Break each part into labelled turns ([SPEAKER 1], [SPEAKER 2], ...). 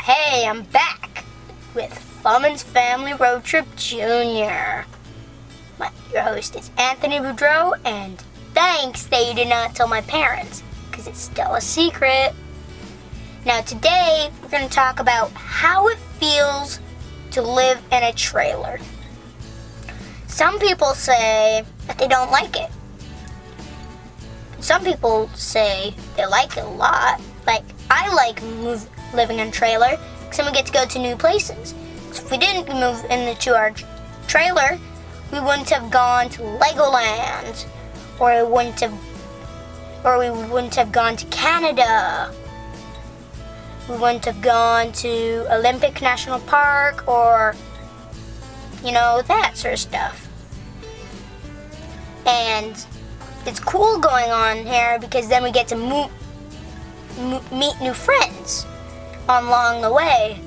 [SPEAKER 1] Hey, I'm back with Fulltime Family Road Trip Jr. Your host is Anthony Boudreau, and thanks that you did not tell my parents, because it's still a secret. Now today, we're going to talk about how it feels to live in a trailer. Some people say that they don't like it. Some people say they like it a lot. Like, I like living in a trailer because then we get to go to new places. So if we didn't move into our trailer, we wouldn't have gone to Legoland, or we wouldn't have gone to Canada. We wouldn't have gone to Olympic National Park, or that sort of stuff. And it's cool going on here because then we get to meet new friends along the way.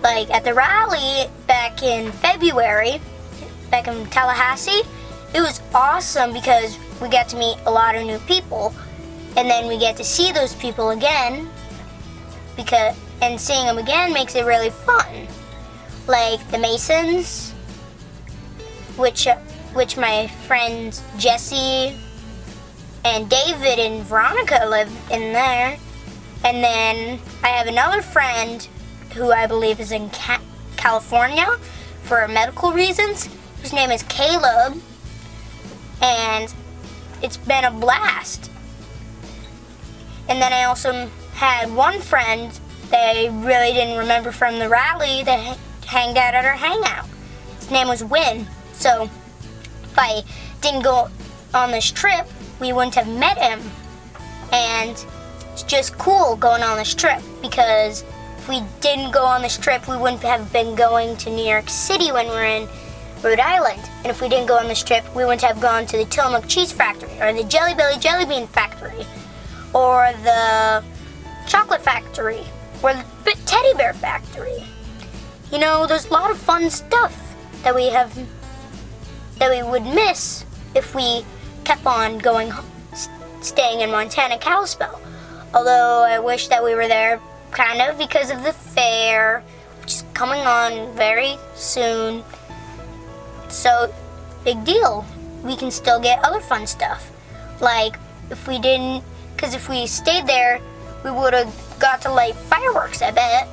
[SPEAKER 1] Like at the rally back in February, back in Tallahassee, it was awesome because we got to meet a lot of new people, and then we get to see those people again, and seeing them again makes it really fun. Like the Masons, which my friends Jesse and David and Veronica live in there. And then I have another friend who I believe is in California for medical reasons, whose name is Caleb, and it's been a blast. And then I also had one friend that I really didn't remember from the rally that hanged out at our hangout. His name was Win. So if I didn't go on this trip, we wouldn't have met him. And it's just cool going on this trip, because if we didn't go on this trip, we wouldn't have been going to New York City when we were in Rhode Island. And if we didn't go on this trip, we wouldn't have gone to the Tillamook Cheese Factory, or the Jelly Belly Jelly Bean Factory, or the Chocolate Factory, or the Teddy Bear Factory. There's a lot of fun stuff that we would miss if we kept on staying in Montana, Kalispell. Although I wish that we were there kind of because of the fair, which is coming on very soon. So, big deal. We can still get other fun stuff. Like, if we stayed there, we would have got to light fireworks, I bet.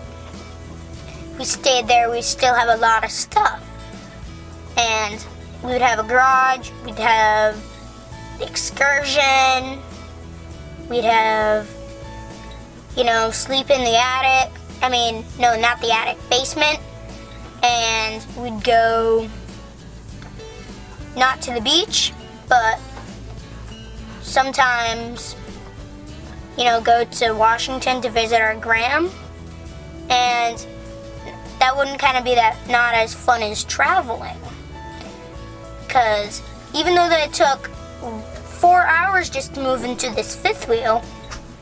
[SPEAKER 1] If we stayed there, we'd still have a lot of stuff. And we would have a garage, we'd have the excursion, we'd have, sleep in the attic. No, not the attic, basement. And we'd go, not to the beach, but sometimes, go to Washington to visit our gram. And that wouldn't kind of be not as fun as traveling. Because even though that it took 4 hours just to move into this fifth wheel,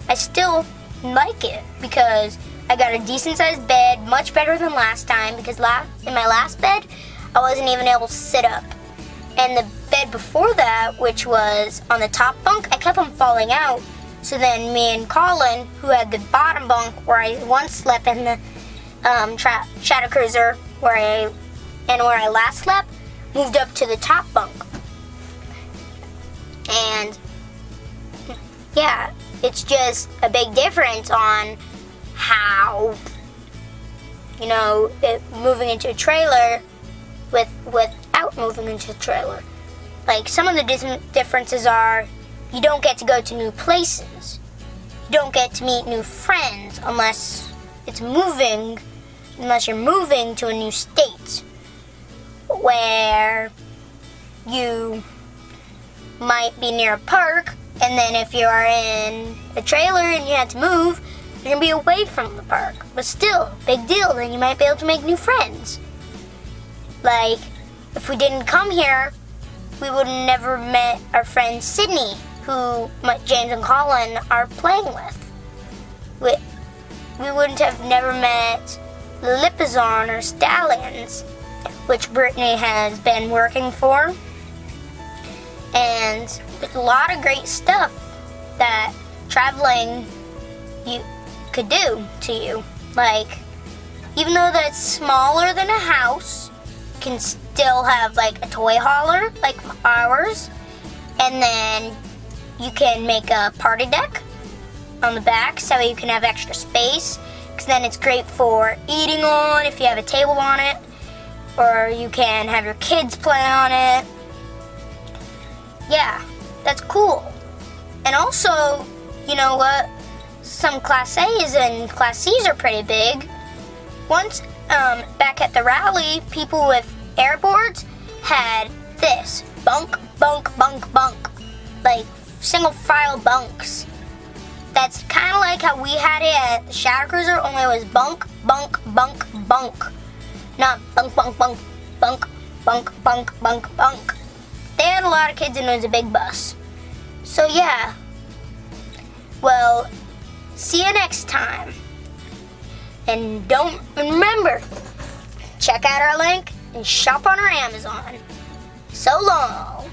[SPEAKER 1] I still like it because I got a decent sized bed, much better than last time, because in my last bed, I wasn't even able to sit up. And the bed before that, which was on the top bunk, I kept on falling out. So then me and Colin, who had the bottom bunk where I once slept in the Shadow Cruiser, where I last slept, moved up to the top bunk. And yeah, it's just a big difference on how, moving into a trailer without moving into a trailer. Like, some of the differences are, you don't get to go to new places. You don't get to meet new friends unless you're moving to a new state, where you might be near a park, and then if you are in a trailer and you have to move, you're going to be away from the park. But still, big deal, then you might be able to make new friends. Like, if we didn't come here, we would have never met our friend Sydney, who James and Colin are playing with. We wouldn't have never met Lipizan or Stallions, which Brittany has been working for. And there's a lot of great stuff that traveling could do to you. Like, even though that it's smaller than a house, can still have like a toy hauler like ours, and then you can make a party deck on the back so you can have extra space, because then it's great for eating on if you have a table on it, or you can have your kids play on it. Yeah, that's cool. And also, you know what, some Class A's and Class C's are pretty big. Once back at the rally, people with airboards had this bunk, bunk, bunk, bunk, like single file bunks. That's kind of like how we had it at the Shadow Cruiser, only it was bunk, bunk, bunk, bunk, not bunk, bunk, bunk, bunk, bunk, bunk, bunk, bunk. They had a lot of kids and it was a big bus. So yeah, well, see you next time. And don't remember, check out our link and shop on our Amazon. So long.